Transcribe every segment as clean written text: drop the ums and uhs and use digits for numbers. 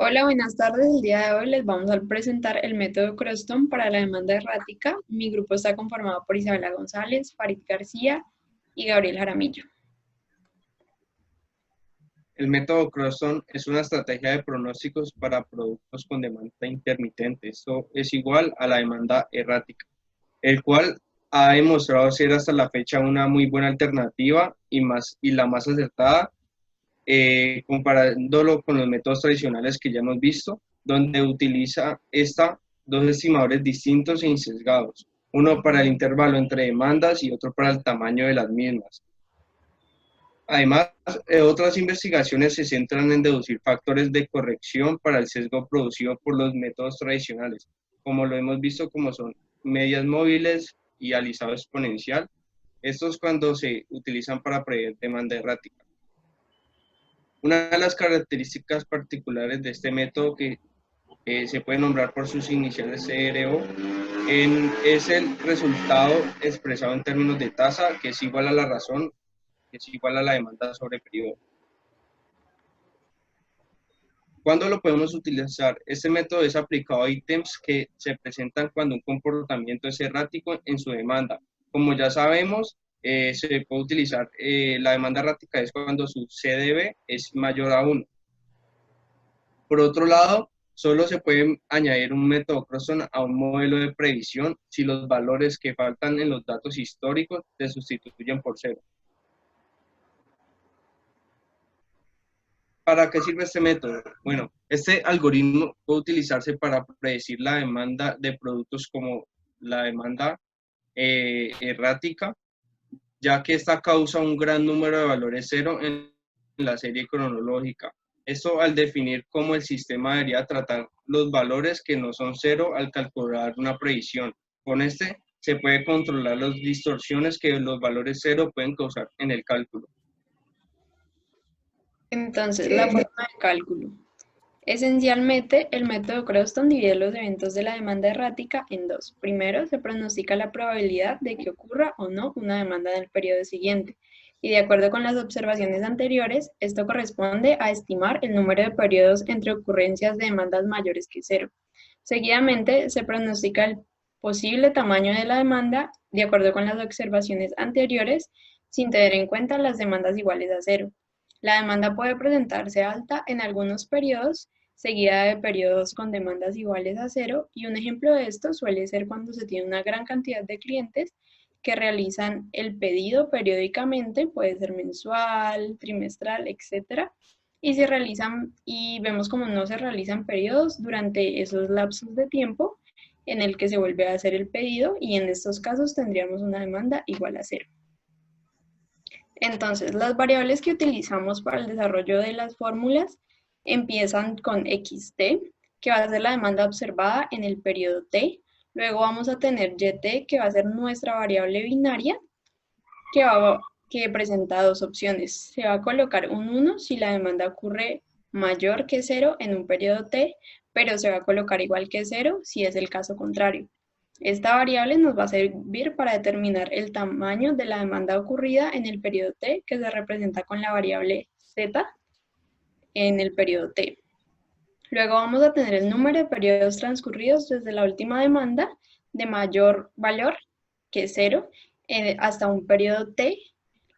Hola, buenas tardes. El día de hoy les vamos a presentar el método Croston para la demanda errática. Mi grupo está conformado por Isabela González, Farid García y Gabriel Jaramillo. El método Croston es una estrategia de pronósticos para productos con demanda intermitente. Esto es igual a la demanda errática, el cual ha demostrado ser hasta la fecha una muy buena alternativa y la más acertada, comparándolo con los métodos tradicionales que ya hemos visto, donde utiliza dos estimadores distintos e insesgados, uno para el intervalo entre demandas y otro para el tamaño de las mismas. Además, otras investigaciones se centran en deducir factores de corrección para el sesgo producido por los métodos tradicionales, como lo hemos visto como son medias móviles y alisado exponencial. Estos cuando se utilizan para prever demanda errática. Una de las características particulares de este método que se puede nombrar por sus iniciales CRO, es el resultado expresado en términos de tasa, que es igual a la razón, que es igual a la demanda sobre periodo. ¿Cuándo lo podemos utilizar? Este método es aplicado a ítems que se presentan cuando un comportamiento es errático en su demanda. Como ya sabemos, se puede utilizar, la demanda errática es cuando su CDB es mayor a 1. Por otro lado, solo se puede añadir un método Croston a un modelo de previsión si los valores que faltan en los datos históricos se sustituyen por cero. ¿Para qué sirve este método? Bueno, este algoritmo puede utilizarse para predecir la demanda de productos como la demanda errática, ya que esta causa un gran número de valores cero en la serie cronológica. Esto al definir cómo el sistema debería tratar los valores que no son cero al calcular una predicción. Con este se puede controlar las distorsiones que los valores cero pueden causar en el cálculo. Entonces, la forma de cálculo. Esencialmente, el método Croston divide los eventos de la demanda errática en dos. Primero, se pronostica la probabilidad de que ocurra o no una demanda en el periodo siguiente. Y de acuerdo con las observaciones anteriores, esto corresponde a estimar el número de periodos entre ocurrencias de demandas mayores que cero. Seguidamente, se pronostica el posible tamaño de la demanda de acuerdo con las observaciones anteriores, sin tener en cuenta las demandas iguales a cero. La demanda puede presentarse alta en algunos periodos, seguida de periodos con demandas iguales a cero, y un ejemplo de esto suele ser cuando se tiene una gran cantidad de clientes que realizan el pedido periódicamente, puede ser mensual, trimestral, etcétera, y vemos como no se realizan periodos durante esos lapsos de tiempo en el que se vuelve a hacer el pedido, y en estos casos tendríamos una demanda igual a cero. Entonces, las variables que utilizamos para el desarrollo de las fórmulas empiezan con xt, que va a ser la demanda observada en el periodo t. Luego vamos a tener yt, que va a ser nuestra variable binaria, que presenta dos opciones. Se va a colocar un 1 si la demanda ocurre mayor que 0 en un periodo t, pero se va a colocar igual que 0 si es el caso contrario. Esta variable nos va a servir para determinar el tamaño de la demanda ocurrida en el periodo t, que se representa con la variable z en el periodo t. Luego vamos a tener el número de periodos transcurridos desde la última demanda de mayor valor que 0 hasta un periodo t.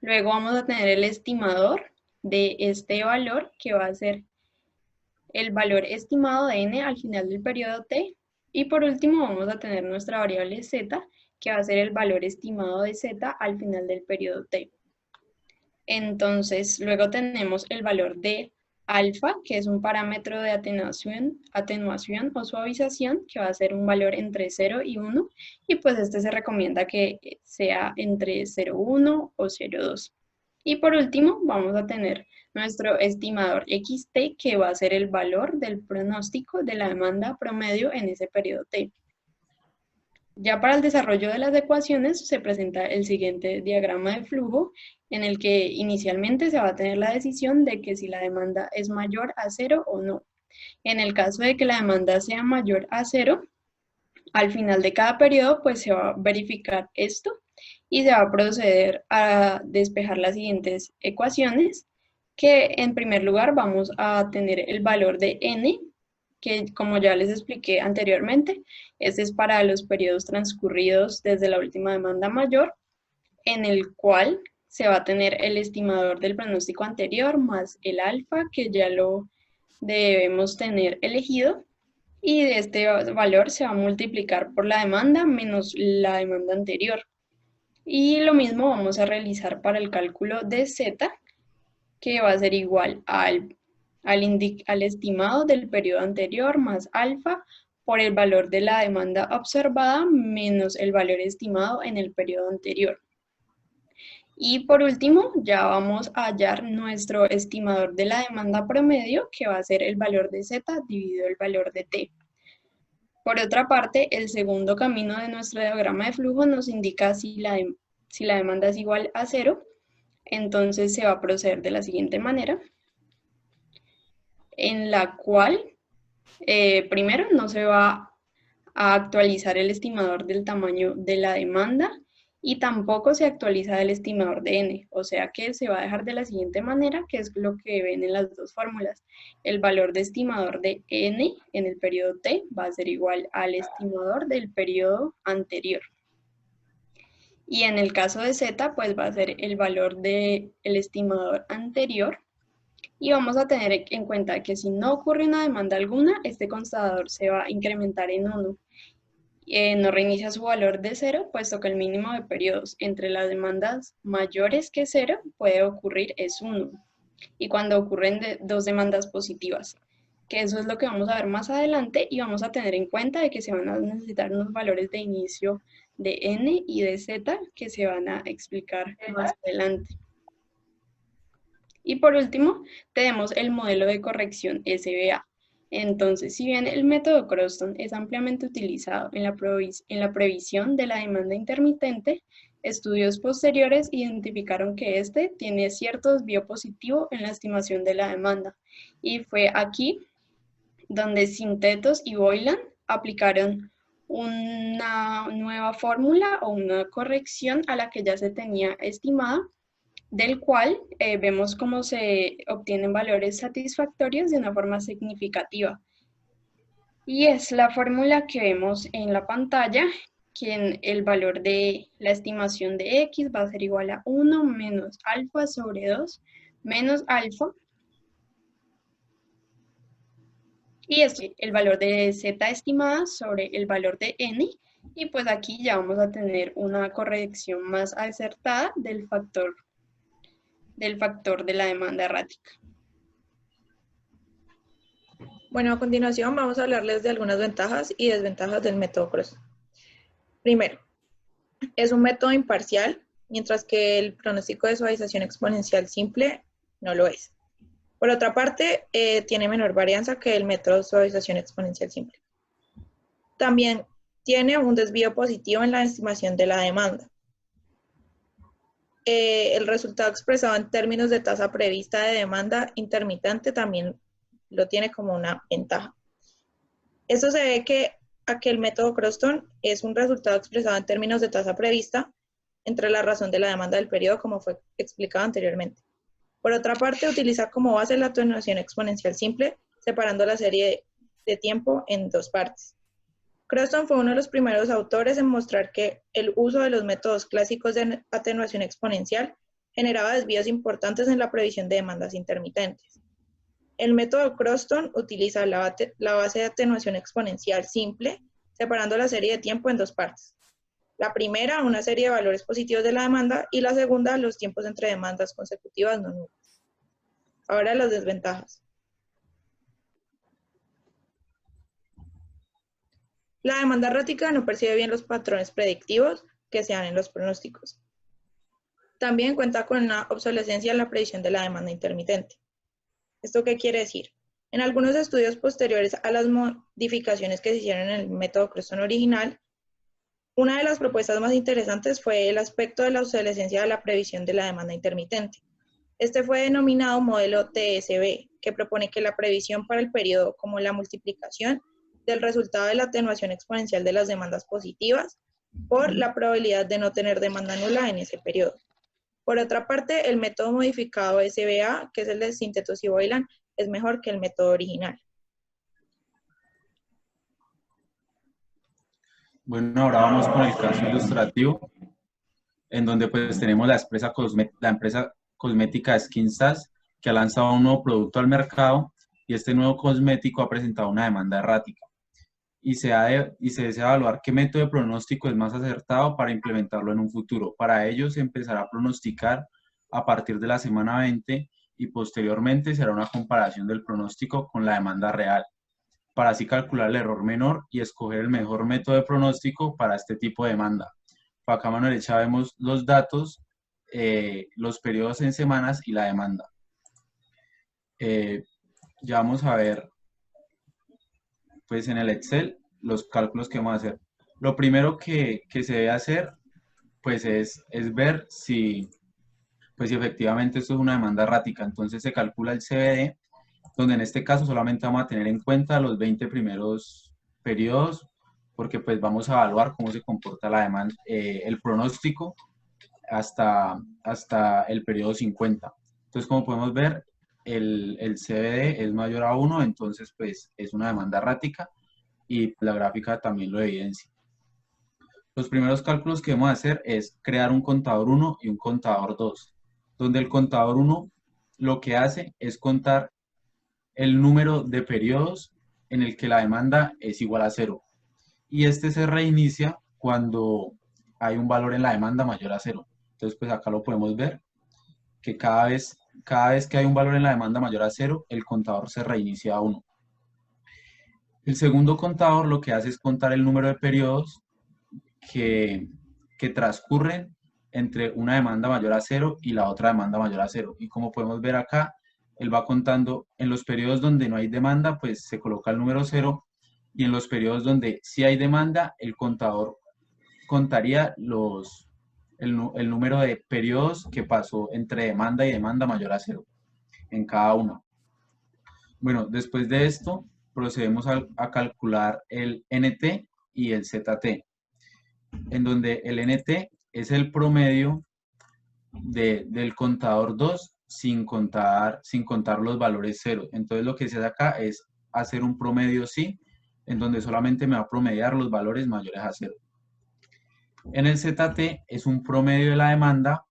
Luego vamos a tener el estimador de este valor, que va a ser el valor estimado de n al final del periodo t. Y por último vamos a tener nuestra variable z, que va a ser el valor estimado de z al final del periodo t. Entonces, luego tenemos el valor de alfa, que es un parámetro de atenuación o suavización, que va a ser un valor entre 0 y 1, y pues este se recomienda que sea entre 0,1 o 0,2. Y por último, vamos a tener nuestro estimador xt, que va a ser el valor del pronóstico de la demanda promedio en ese periodo t. Ya para el desarrollo de las ecuaciones se presenta el siguiente diagrama de flujo, en el que inicialmente se va a tener la decisión de que si la demanda es mayor a 0 o no. En el caso de que la demanda sea mayor a 0, al final de cada periodo pues se va a verificar esto y se va a proceder a despejar las siguientes ecuaciones, que en primer lugar vamos a tener el valor de n, que como ya les expliqué anteriormente, este es para los periodos transcurridos desde la última demanda mayor, en el cual se va a tener el estimador del pronóstico anterior más el alfa, que ya lo debemos tener elegido, y de este valor se va a multiplicar por la demanda menos la demanda anterior. Y lo mismo vamos a realizar para el cálculo de Z, que va a ser igual al estimado del periodo anterior más alfa por el valor de la demanda observada menos el valor estimado en el periodo anterior. Y por último, ya vamos a hallar nuestro estimador de la demanda promedio, que va a ser el valor de Z dividido el valor de T. Por otra parte, el segundo camino de nuestro diagrama de flujo nos indica si la demanda es igual a 0, entonces se va a proceder de la siguiente manera, en la cual primero no se va a actualizar el estimador del tamaño de la demanda y tampoco se actualiza el estimador de n, o sea que se va a dejar de la siguiente manera, que es lo que ven en las dos fórmulas. El valor de estimador de n en el periodo t va a ser igual al estimador del periodo anterior. Y en el caso de z, pues va a ser el valor del estimador anterior. Y vamos a tener en cuenta que si no ocurre una demanda alguna, este constador se va a incrementar en 1. No reinicia su valor de 0, puesto que el mínimo de periodos entre las demandas mayores que 0 puede ocurrir es 1. Y cuando ocurren dos demandas positivas, que eso es lo que vamos a ver más adelante, y vamos a tener en cuenta de que se van a necesitar unos valores de inicio de n y de z que se van a explicar más adelante. Y por último, tenemos el modelo de corrección SBA. Entonces, si bien el método Croston es ampliamente utilizado en la previsión de la demanda intermitente, estudios posteriores identificaron que este tiene cierto desvío positivo en la estimación de la demanda. Y fue aquí donde Sintetos y Boylan aplicaron una nueva fórmula o una corrección a la que ya se tenía estimada, del cual vemos cómo se obtienen valores satisfactorios de una forma significativa. Y es la fórmula que vemos en la pantalla, que el valor de la estimación de x va a ser igual a 1 menos alfa sobre 2 menos alfa. Y es el valor de z estimada sobre el valor de n. Y pues aquí ya vamos a tener una corrección más acertada del factor de la demanda errática. Bueno, a continuación vamos a hablarles de algunas ventajas y desventajas del método Croston. Primero, es un método imparcial, mientras que el pronóstico de suavización exponencial simple no lo es. Por otra parte, tiene menor varianza que el método de suavización exponencial simple. También tiene un desvío positivo en la estimación de la demanda. El resultado expresado en términos de tasa prevista de demanda intermitente también lo tiene como una ventaja. Esto se debe a que el método Croston es un resultado expresado en términos de tasa prevista entre la razón de la demanda del periodo, como fue explicado anteriormente. Por otra parte, utiliza como base la atenuación exponencial simple, separando la serie de tiempo en dos partes. Croston fue uno de los primeros autores en mostrar que el uso de los métodos clásicos de atenuación exponencial generaba desvíos importantes en la previsión de demandas intermitentes. El método Croston utiliza la base de atenuación exponencial simple, separando la serie de tiempo en dos partes. La primera, una serie de valores positivos de la demanda, y la segunda, los tiempos entre demandas consecutivas no nulas. Ahora las desventajas. La demanda errática no percibe bien los patrones predictivos que se dan en los pronósticos. También cuenta con una obsolescencia en la predicción de la demanda intermitente. ¿Esto qué quiere decir? En algunos estudios posteriores a las modificaciones que se hicieron en el método Croston original, una de las propuestas más interesantes fue el aspecto de la obsolescencia de la previsión de la demanda intermitente. Este fue denominado modelo TSB, que propone que la previsión para el periodo, como la multiplicación del resultado de la atenuación exponencial de las demandas positivas por la probabilidad de no tener demanda nula en ese periodo. Por otra parte, el método modificado SBA, que es el de Sintetos y Boylan, es mejor que el método original. Bueno, ahora vamos con el caso ilustrativo, en donde pues tenemos la empresa cosmética SkinSas, que ha lanzado un nuevo producto al mercado, y este nuevo cosmético ha presentado una demanda errática. Y se desea evaluar qué método de pronóstico es más acertado para implementarlo en un futuro. Para ello se empezará a pronosticar a partir de la semana 20 y posteriormente será una comparación del pronóstico con la demanda real, para así calcular el error menor y escoger el mejor método de pronóstico para este tipo de demanda. Acá a mano derecha vemos los datos, los periodos en semanas y la demanda. Ya vamos a ver pues en el Excel los cálculos que vamos a hacer. Lo primero que se debe hacer pues es ver si, pues, si efectivamente esto es una demanda errática. Entonces se calcula el CBD, donde en este caso solamente vamos a tener en cuenta los 20 primeros periodos, porque pues vamos a evaluar cómo se comporta la demanda, el pronóstico hasta el periodo 50. Entonces, como podemos ver, el CBD es mayor a 1, entonces pues es una demanda errática y la gráfica también lo evidencia. Los primeros cálculos que vamos a hacer es crear un contador 1 y un contador 2, donde el contador 1 lo que hace es contar el número de periodos en el que la demanda es igual a 0. Y este se reinicia cuando hay un valor en la demanda mayor a 0. Entonces, pues acá lo podemos ver, que cada vez que hay un valor en la demanda mayor a 0, el contador se reinicia a 1. El segundo contador lo que hace es contar el número de periodos que transcurren entre una demanda mayor a 0 y la otra demanda mayor a 0. Y como podemos ver acá, él va contando en los periodos donde no hay demanda, pues se coloca el número 0, y en los periodos donde sí hay demanda, el contador contaría el número de periodos que pasó entre demanda y demanda mayor a 0 en cada uno. Bueno, después de esto, procedemos a calcular el NT y el ZT, en donde el NT es el promedio del contador 2 sin contar los valores 0. Entonces lo que se hace acá es hacer un promedio sí, en donde solamente me va a promediar los valores mayores a 0. En el ZT es un promedio de la demanda,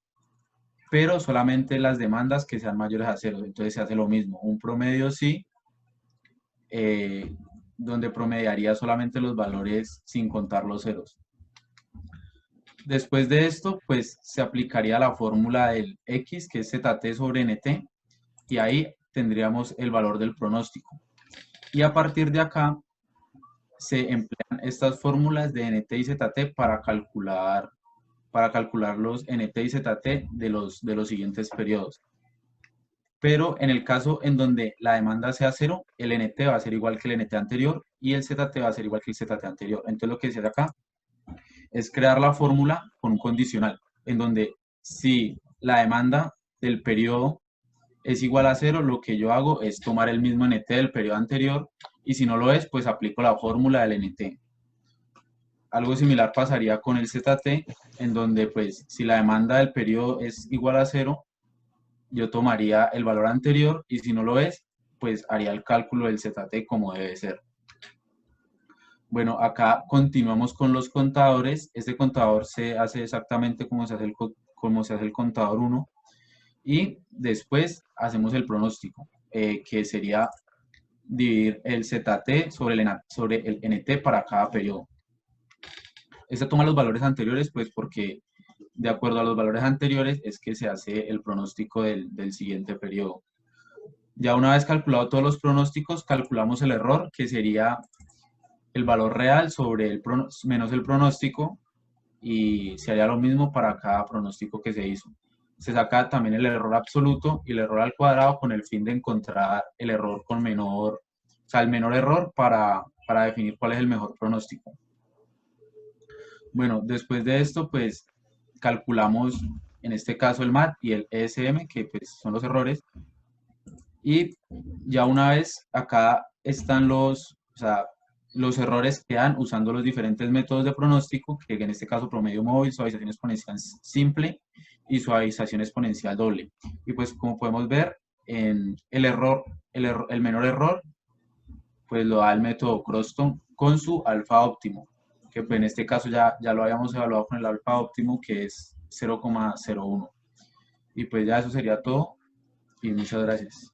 pero solamente las demandas que sean mayores a 0. Entonces se hace lo mismo, un promedio sí, donde promediaría solamente los valores sin contar los ceros. Después de esto, pues se aplicaría la fórmula del X, que es ZT sobre NT, y ahí tendríamos el valor del pronóstico. Y a partir de acá, se emplean estas fórmulas de NT y ZT para calcular los NT y ZT de los siguientes periodos. Pero en el caso en donde la demanda sea 0, el NT va a ser igual que el NT anterior y el ZT va a ser igual que el ZT anterior. Entonces lo que se hace acá es crear la fórmula con un condicional, en donde si la demanda del periodo es igual a 0, lo que yo hago es tomar el mismo NT del periodo anterior, y si no lo es, pues aplico la fórmula del NT. Algo similar pasaría con el ZT, en donde pues si la demanda del periodo es igual a 0, yo tomaría el valor anterior, y si no lo es, pues haría el cálculo del ZT como debe ser. Bueno, acá continuamos con los contadores. Este contador se hace exactamente como se hace el contador 1, y después hacemos el pronóstico, que sería dividir el ZT sobre el NT para cada periodo. Esta toma los valores anteriores, pues porque de acuerdo a los valores anteriores es que se hace el pronóstico del siguiente periodo. Ya una vez calculado todos los pronósticos, calculamos el error, que sería el valor real sobre menos el pronóstico, y se haría lo mismo para cada pronóstico que se hizo. Se saca también el error absoluto y el error al cuadrado con el fin de encontrar el error con menor, o sea, el menor error para definir cuál es el mejor pronóstico. Bueno, después de esto, pues calculamos en este caso el MAT y el ESM, que pues son los errores, y ya una vez acá están los errores que dan usando los diferentes métodos de pronóstico, que en este caso promedio móvil, suavización exponencial simple y suavización exponencial doble. Y pues como podemos ver, el menor error, pues lo da el método Croston con su alfa óptimo. que pues en este caso ya lo habíamos evaluado con el alfa óptimo, que es 0,01. Y pues ya eso sería todo y muchas gracias.